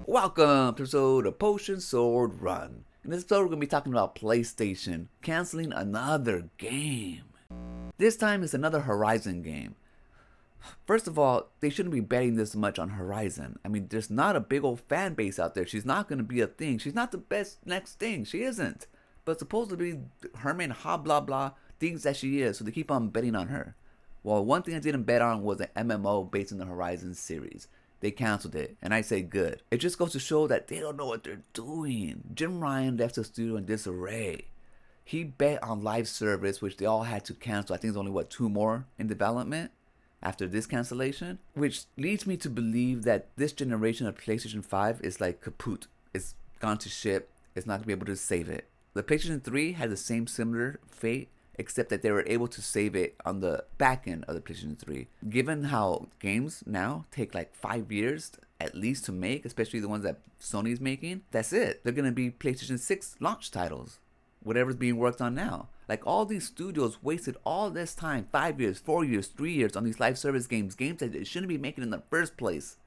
Welcome to episode of Potion Sword Run. In this episode, we're going to be talking about PlayStation canceling another game. This time, it's another Horizon game. First of all, they shouldn't be betting this much on Horizon. I mean, there's not a big old fan base out there. She's not going to be a thing. She's not the best next thing. She isn't. But supposed to be her main blah blah things that she is, so they keep on betting on her. Well, one thing I didn't bet on was an MMO based on the Horizon series. They canceled it, and I say good. It just goes to show that they don't know what they're doing. Jim Ryan left the studio in disarray. He bet on live service, which they all had to cancel. I think there's only, 2 more in development after this cancellation? Which leads me to believe that this generation of PlayStation 5 is like kaput. It's gone to shit. It's not going to be able to save it. The PlayStation 3 had the same similar fate, except that they were able to save it on the back end of the PlayStation 3. Given how games now take like 5 years at least to make, especially the ones that Sony's making, that's it. They're going to be PlayStation 6 launch titles, whatever's being worked on now. Like, all these studios wasted all this time, 5 years, 4 years, 3 years on these live service games that they shouldn't be making in the first place.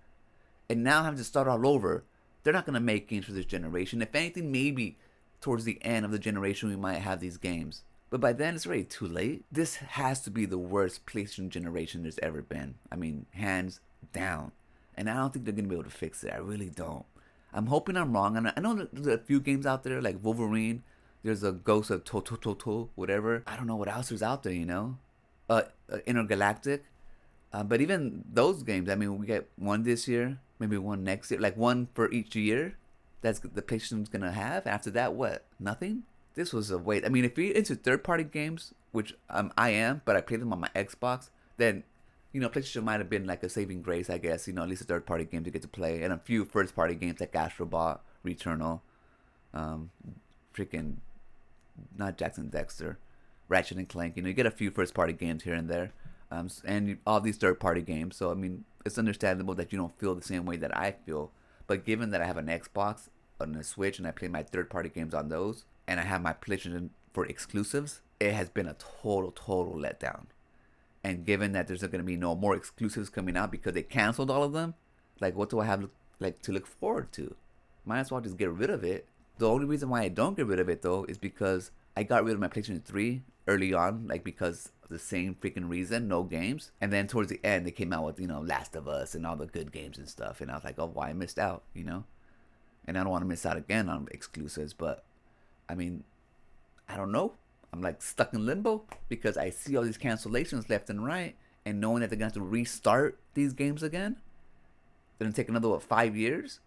And now having to start all over. They're not going to make games for this generation. If anything, maybe towards the end of the generation we might have these games. But by then, it's already too late. This has to be the worst PlayStation generation there's ever been. I mean, hands down. And I don't think they're going to be able to fix it. I really don't. I'm hoping I'm wrong. And I know there's a few games out there, like Wolverine. There's a Ghost of whatever. I don't know what else there's out there, you know? Intergalactic. But even those games, I mean, we get one this year, maybe one next year. Like, one for each year that's the PlayStation's going to have. After that, what? Nothing? This was a waste. I mean, if you're into third-party games, which I am, but I play them on my Xbox, then, PlayStation might have been like a saving grace, I guess. At least a third-party game to get to play. And a few first-party games like Astrobot, Returnal, freaking, not Jackson Dexter, Ratchet and Clank. You get a few first-party games here and there. And all these third-party games. So, I mean, it's understandable that you don't feel the same way that I feel. But given that I have an Xbox and a Switch and I play my third-party games on those, and I have my PlayStation for exclusives, it has been a total letdown. And given that there's going to be no more exclusives coming out because they canceled all of them, like, what do I have to look forward to? Might as well just get rid of it. The only reason why I don't get rid of it, though, is because I got rid of my PlayStation 3 early on, like, because of the same freaking reason, no games. And then towards the end, they came out with, Last of Us and all the good games and stuff. And I was like, oh, why I missed out, And I don't want to miss out again on exclusives, but I mean, I don't know. I'm like stuck in limbo because I see all these cancellations left and right, and knowing that they're going to have to restart these games again, they're going to take another, 5 years?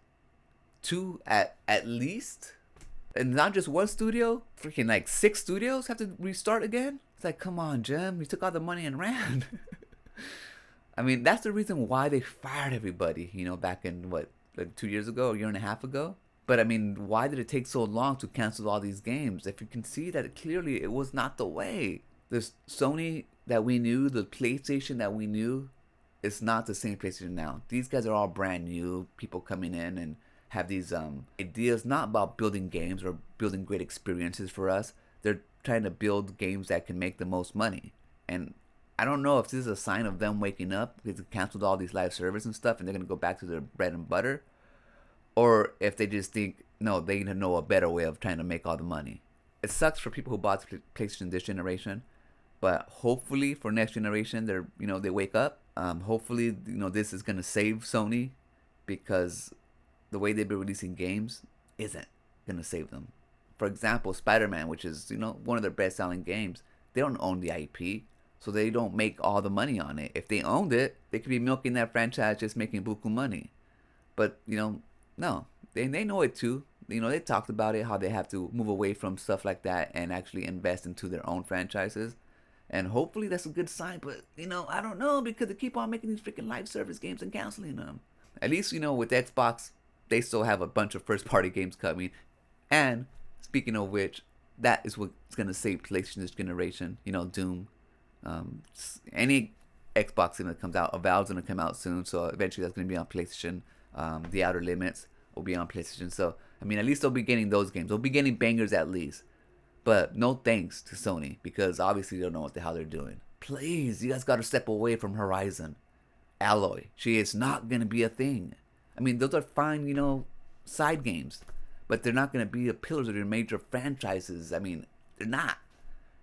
2 at least? And not just one studio, freaking like 6 studios have to restart again? It's like, come on, Jim, you took all the money and ran. I mean, that's the reason why they fired everybody, back in, like 2 years ago, a year and a half ago? But I mean, why did it take so long to cancel all these games? If you can see that clearly it was not the way. The Sony that we knew, the PlayStation that we knew, it's not the same PlayStation now. These guys are all brand new, people coming in and have these ideas not about building games or building great experiences for us. They're trying to build games that can make the most money. And I don't know if this is a sign of them waking up because they canceled all these live service and stuff and they're going to go back to their bread and butter. Or if they just think, no, they need to know a better way of trying to make all the money. It sucks for people who bought PlayStation this generation, but hopefully for next generation, they wake up. Hopefully, this is gonna save Sony, because the way they've been releasing games isn't gonna save them. For example, Spider-Man, which is one of their best-selling games, they don't own the IP, so they don't make all the money on it. If they owned it, they could be milking that franchise, just making buku money. But no, they know it too. They talked about it, how they have to move away from stuff like that and actually invest into their own franchises. And hopefully that's a good sign, but, I don't know, because they keep on making these freaking live service games and canceling them. At least, with Xbox, they still have a bunch of first-party games coming. And, speaking of which, that is what's going to save PlayStation this generation. Doom. Any Xbox game that comes out, Avowed's going to come out soon, so eventually that's going to be on PlayStation. The Outer Limits will be on PlayStation. So, I mean, at least they'll be getting those games. They'll be getting bangers at least. But no thanks to Sony, because obviously they don't know what the hell they're doing. Please, you guys got to step away from Horizon. Aloy, she is not going to be a thing. I mean, those are fine, side games, but they're not going to be the pillars of your major franchises. I mean, they're not.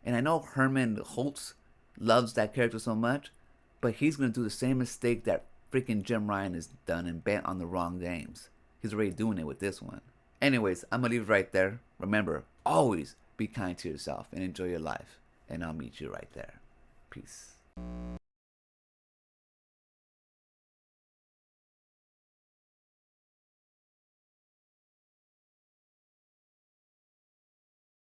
And I know Herman Holtz loves that character so much, but he's going to do the same mistake that freaking Jim Ryan has done and bet on the wrong games. He's already doing it with this one. Anyways, I'm going to leave it right there. Remember, always be kind to yourself and enjoy your life. And I'll meet you right there. Peace.